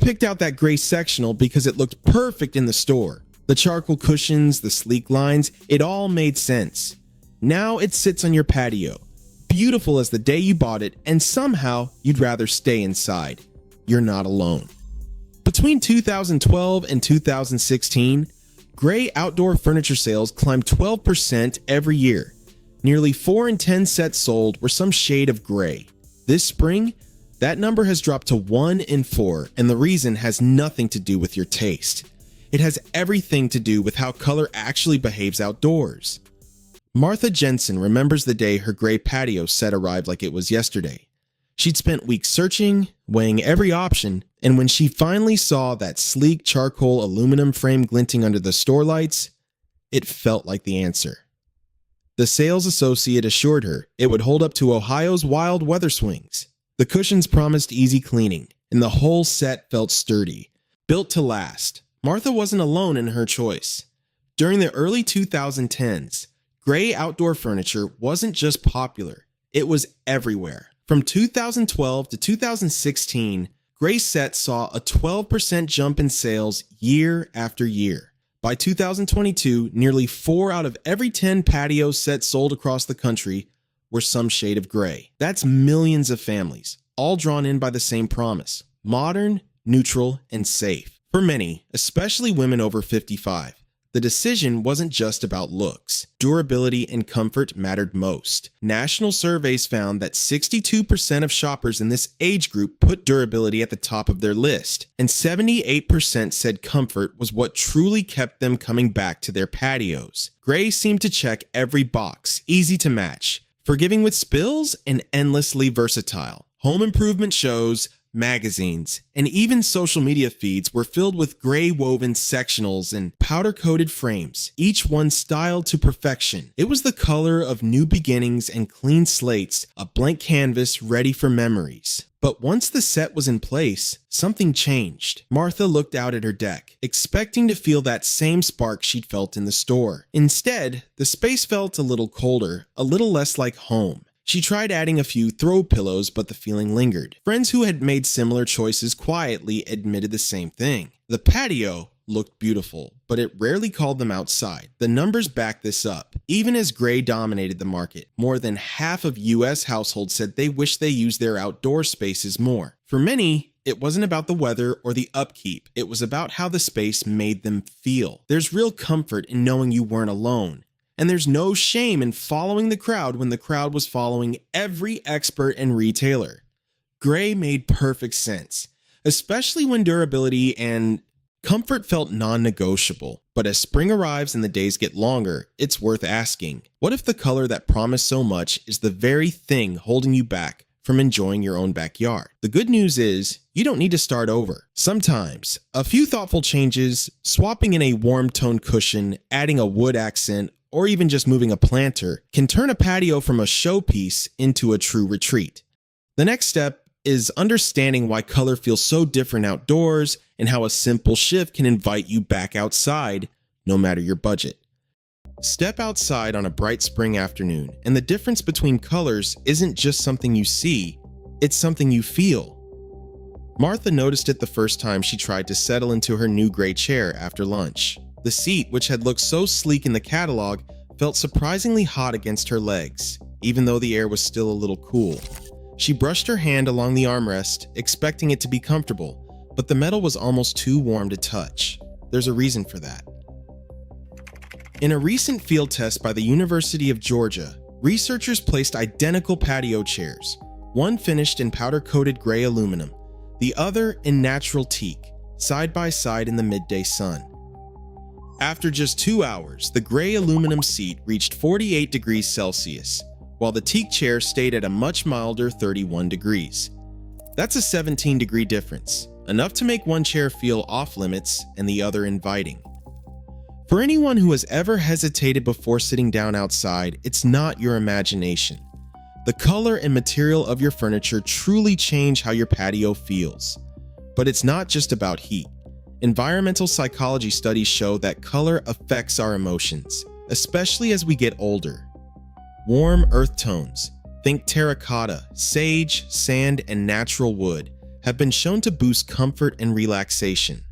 picked out that gray sectional because it looked perfect in the store. The charcoal cushions, the sleek lines, it all made sense. Now it sits on your patio, beautiful as the day you bought it, and somehow you'd rather stay inside. You're not alone. Between 2012 and 2016, gray outdoor furniture sales climbed 12% every year. Nearly 4 in 10 sets sold were some shade of gray. This spring, that number has dropped to 1 in 4, and the reason has nothing to do with your taste. It has everything to do with how color actually behaves outdoors. Martha Jensen remembers the day her gray patio set arrived like it was yesterday. She'd spent weeks searching, weighing every option, and when she finally saw that sleek charcoal aluminum frame glinting under the store lights, it felt like the answer. The sales associate assured her it would hold up to Ohio's wild weather swings. The cushions promised easy cleaning, and the whole set felt sturdy, built to last. Martha wasn't alone in her choice. During the early 2010s, gray outdoor furniture wasn't just popular, it was everywhere. From 2012 to 2016, gray sets saw a 12% jump in sales year after year. By 2022, nearly 4 out of every 10 patio sets sold across the country were some shade of gray. That's millions of families, all drawn in by the same promise: modern, neutral, and safe. For many, especially women over 55, the decision wasn't just about looks. Durability and comfort mattered most. National surveys found that 62% of shoppers in this age group put durability at the top of their list, and 78% said comfort was what truly kept them coming back to their patios. Gray seemed to check every box, easy to match, forgiving with spills, and endlessly versatile. Home improvement shows, magazines, and even social media feeds were filled with gray woven sectionals and powder-coated frames, each one styled to perfection. It was the color of new beginnings and clean slates, a blank canvas ready for memories. But once the set was in place, something changed. Martha looked out at her deck, expecting to feel that same spark she'd felt in the store. Instead, the space felt a little colder, a little less like home. She tried adding a few throw pillows, but the feeling lingered. Friends who had made similar choices quietly admitted the same thing. The patio looked beautiful, but it rarely called them outside. The numbers back this up. Even as gray dominated the market, more than half of US households said they wish they used their outdoor spaces more. For many, it wasn't about the weather or the upkeep. It was about how the space made them feel. There's real comfort in knowing you weren't alone. And there's no shame in following the crowd when the crowd was following every expert and retailer. Gray made perfect sense, especially when durability and comfort felt non-negotiable. But as spring arrives and the days get longer, it's worth asking, what if the color that promised so much is the very thing holding you back from enjoying your own backyard? The good news is, you don't need to start over. Sometimes, a few thoughtful changes, swapping in a warm tone cushion, adding a wood accent, or even just moving a planter, can turn a patio from a showpiece into a true retreat. The next step is understanding why color feels so different outdoors and how a simple shift can invite you back outside, no matter your budget. Step outside on a bright spring afternoon, and the difference between colors isn't just something you see, it's something you feel. Martha noticed it the first time she tried to settle into her new gray chair after lunch. The seat, which had looked so sleek in the catalog, felt surprisingly hot against her legs, even though the air was still a little cool. She brushed her hand along the armrest, expecting it to be comfortable, but the metal was almost too warm to touch. There's a reason for that. In a recent field test by the University of Georgia, researchers placed identical patio chairs, one finished in powder-coated gray aluminum, the other in natural teak, side by side in the midday sun. After just 2 hours, the gray aluminum seat reached 48 degrees Celsius, while the teak chair stayed at a much milder 31 degrees. That's a 17-degree difference, enough to make one chair feel off-limits and the other inviting. For anyone who has ever hesitated before sitting down outside, it's not your imagination. The color and material of your furniture truly change how your patio feels. But it's not just about heat. Environmental psychology studies show that color affects our emotions, especially as we get older. Warm earth tones, think terracotta, sage, sand, and natural wood, have been shown to boost comfort and relaxation.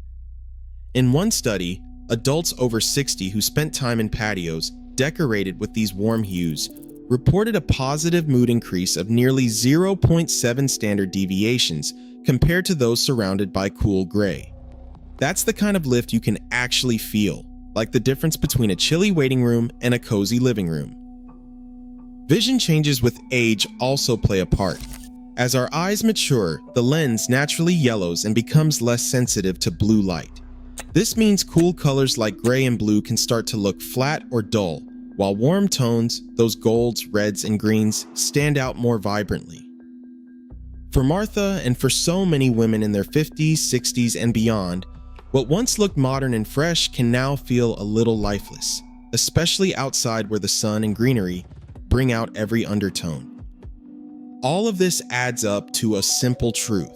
In one study, adults over 60 who spent time in patios decorated with these warm hues reported a positive mood increase of nearly 0.7 standard deviations compared to those surrounded by cool gray. That's the kind of lift you can actually feel, like the difference between a chilly waiting room and a cozy living room. Vision changes with age also play a part. As our eyes mature, the lens naturally yellows and becomes less sensitive to blue light. This means cool colors like gray and blue can start to look flat or dull, while warm tones, those golds, reds, and greens, stand out more vibrantly. For Martha, and for so many women in their 50s, 60s, and beyond, what once looked modern and fresh can now feel a little lifeless, especially outside where the sun and greenery bring out every undertone. All of this adds up to a simple truth.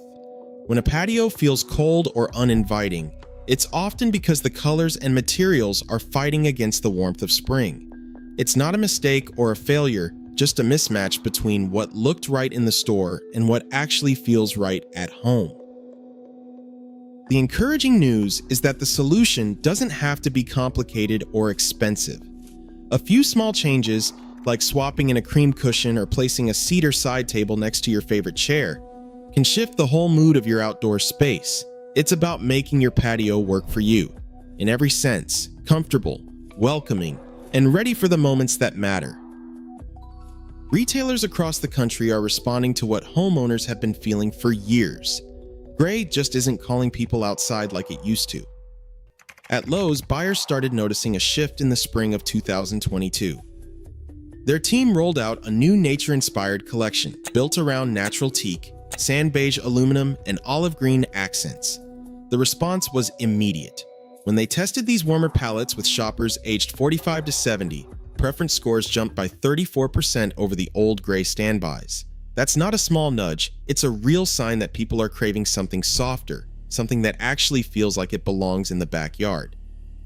When a patio feels cold or uninviting, it's often because the colors and materials are fighting against the warmth of spring. It's not a mistake or a failure, just a mismatch between what looked right in the store and what actually feels right at home. The encouraging news is that the solution doesn't have to be complicated or expensive. A few small changes, like swapping in a cream cushion or placing a cedar side table next to your favorite chair, can shift the whole mood of your outdoor space. It's about making your patio work for you, in every sense, comfortable, welcoming, and ready for the moments that matter. Retailers across the country are responding to what homeowners have been feeling for years. Gray just isn't calling people outside like it used to. At Lowe's, buyers started noticing a shift in the spring of 2022. Their team rolled out a new nature-inspired collection built around natural teak, sand beige aluminum, and olive green accents. The response was immediate. When they tested these warmer palettes with shoppers aged 45 to 70, preference scores jumped by 34% over the old gray standbys. That's not a small nudge, it's a real sign that people are craving something softer, something that actually feels like it belongs in the backyard.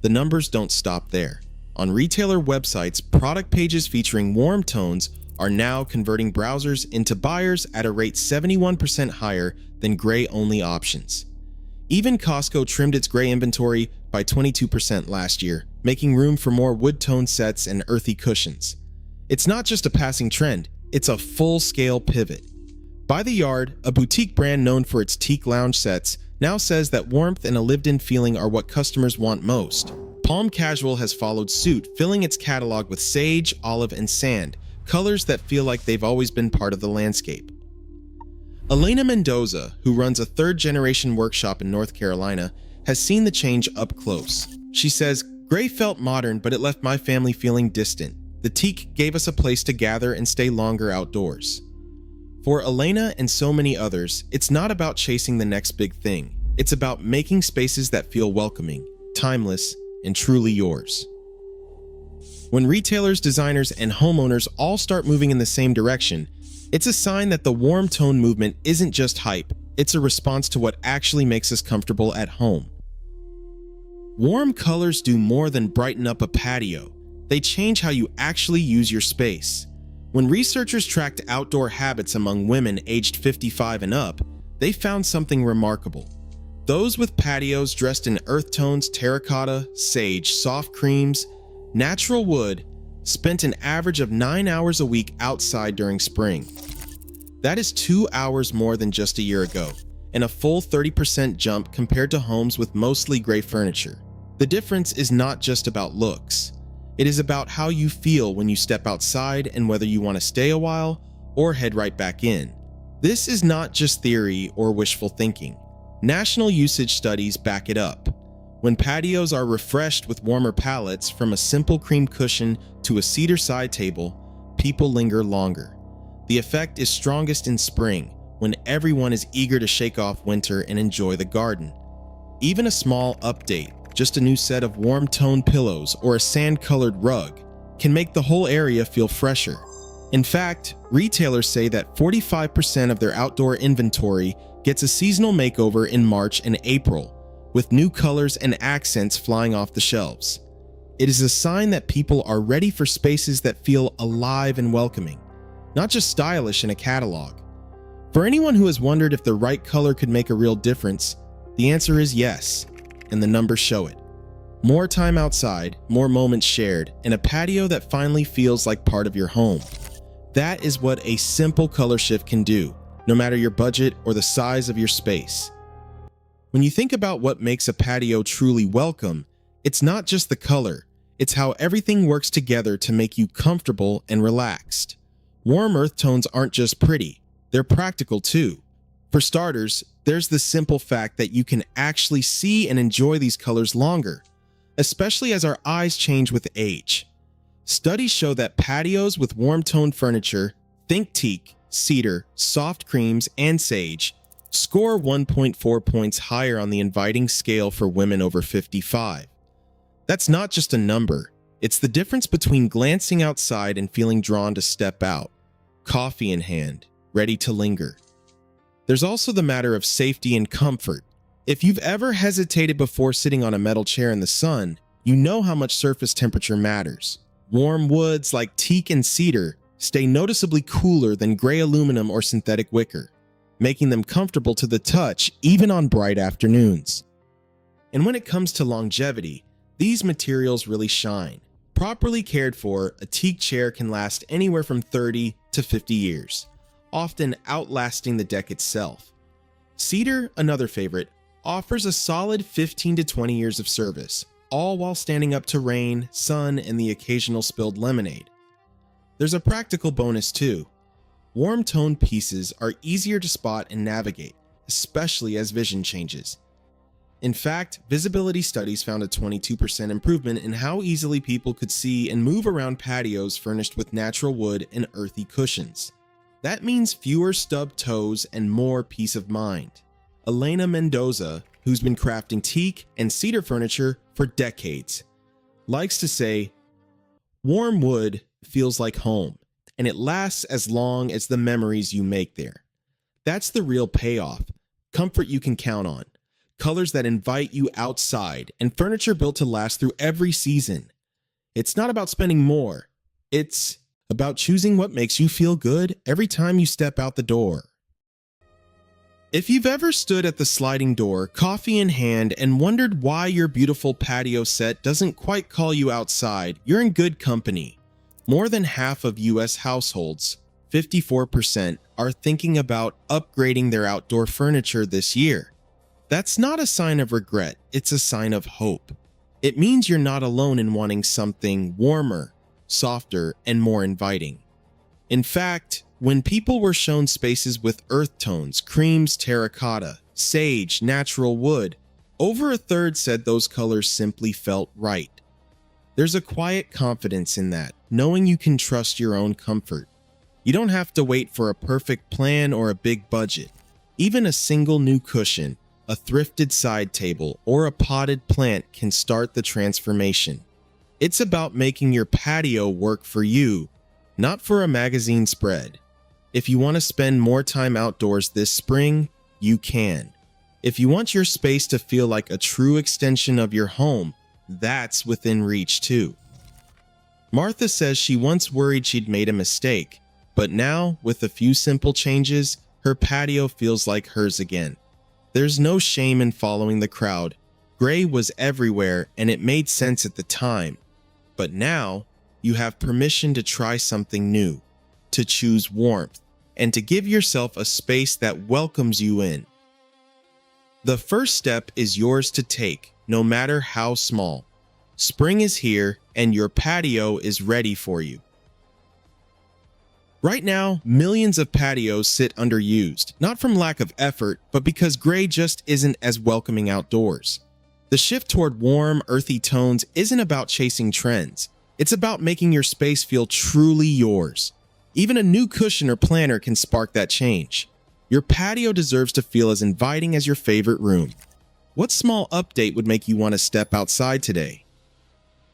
The numbers don't stop there. On retailer websites, product pages featuring warm tones are now converting browsers into buyers at a rate 71% higher than gray-only options. Even Costco trimmed its gray inventory by 22% last year, making room for more wood-tone sets and earthy cushions. It's not just a passing trend, it's a full-scale pivot. By the Yard, a boutique brand known for its teak lounge sets, now says that warmth and a lived-in feeling are what customers want most. Palm Casual has followed suit, filling its catalog with sage, olive, and sand, colors that feel like they've always been part of the landscape. Elena Mendoza, who runs a third-generation workshop in North Carolina, has seen the change up close. She says, "Gray felt modern, but it left my family feeling distant. The teak gave us a place to gather and stay longer outdoors." For Elena and so many others, it's not about chasing the next big thing. It's about making spaces that feel welcoming, timeless, and truly yours. When retailers, designers, and homeowners all start moving in the same direction, it's a sign that the warm tone movement isn't just hype, it's a response to what actually makes us comfortable at home. Warm colors do more than brighten up a patio. They change how you actually use your space. When researchers tracked outdoor habits among women aged 55 and up, they found something remarkable. Those with patios dressed in earth tones, terracotta, sage, soft creams, natural wood, spent an average of 9 hours a week outside during spring. That is 2 hours more than just a year ago, and a full 30% jump compared to homes with mostly gray furniture. The difference is not just about looks. It is about how you feel when you step outside and whether you want to stay a while or head right back in. This is not just theory or wishful thinking. National usage studies back it up. When patios are refreshed with warmer palettes, from a simple cream cushion to a cedar side table, people linger longer. The effect is strongest in spring, when everyone is eager to shake off winter and enjoy the garden. Even a small update, just a new set of warm-toned pillows or a sand-colored rug, can make the whole area feel fresher. In fact, retailers say that 45% of their outdoor inventory gets a seasonal makeover in March and April, with new colors and accents flying off the shelves. It is a sign that people are ready for spaces that feel alive and welcoming, not just stylish in a catalog. For anyone who has wondered if the right color could make a real difference, the answer is yes, and the numbers show it. More time outside, more moments shared, and a patio that finally feels like part of your home. That is what a simple color shift can do, no matter your budget or the size of your space. When you think about what makes a patio truly welcome, it's not just the color, it's how everything works together to make you comfortable and relaxed. Warm earth tones aren't just pretty, they're practical too. For starters, there's the simple fact that you can actually see and enjoy these colors longer, especially as our eyes change with age. Studies show that patios with warm-toned furniture, think teak, cedar, soft creams, and sage, score 1.4 points higher on the inviting scale for women over 55. That's not just a number, it's the difference between glancing outside and feeling drawn to step out, coffee in hand, ready to linger. There's also the matter of safety and comfort. If you've ever hesitated before sitting on a metal chair in the sun, you know how much surface temperature matters. Warm woods like teak and cedar stay noticeably cooler than gray aluminum or synthetic wicker, making them comfortable to the touch even on bright afternoons. And when it comes to longevity, these materials really shine. Properly cared for, a teak chair can last anywhere from 30 to 50 years, often outlasting the deck itself. Cedar, another favorite, offers a solid 15 to 20 years of service, all while standing up to rain, sun, and the occasional spilled lemonade. There's a practical bonus too. Warm-toned pieces are easier to spot and navigate, especially as vision changes. In fact, visibility studies found a 22% improvement in how easily people could see and move around patios furnished with natural wood and earthy cushions. That means fewer stubbed toes and more peace of mind. Elena Mendoza, who's been crafting teak and cedar furniture for decades, likes to say, "Warm wood feels like home, and it lasts as long as the memories you make there." That's the real payoff. Comfort you can count on, colors that invite you outside, and furniture built to last through every season. It's not about spending more. It's about choosing what makes you feel good every time you step out the door. If you've ever stood at the sliding door, coffee in hand, and wondered why your beautiful patio set doesn't quite call you outside, you're in good company. More than half of US households, 54%, are thinking about upgrading their outdoor furniture this year. That's not a sign of regret, it's a sign of hope. It means you're not alone in wanting something warmer, softer, and more inviting. In fact, when people were shown spaces with earth tones, creams, terracotta, sage, natural wood, over a third said those colors simply felt right. There's a quiet confidence in that, knowing you can trust your own comfort. You don't have to wait for a perfect plan or a big budget. Even a single new cushion, a thrifted side table, or a potted plant can start the transformation. It's about making your patio work for you, not for a magazine spread. If you want to spend more time outdoors this spring, you can. If you want your space to feel like a true extension of your home, that's within reach too. Martha says she once worried she'd made a mistake, but now, with a few simple changes, her patio feels like hers again. There's no shame in following the crowd. Gray was everywhere and it made sense at the time. But now, you have permission to try something new, to choose warmth, and to give yourself a space that welcomes you in. The first step is yours to take, no matter how small. Spring is here, and your patio is ready for you. Right now, millions of patios sit underused, not from lack of effort, but because gray just isn't as welcoming outdoors. The shift toward warm, earthy tones isn't about chasing trends. It's about making your space feel truly yours. Even a new cushion or planter can spark that change. Your patio deserves to feel as inviting as your favorite room. What small update would make you want to step outside today?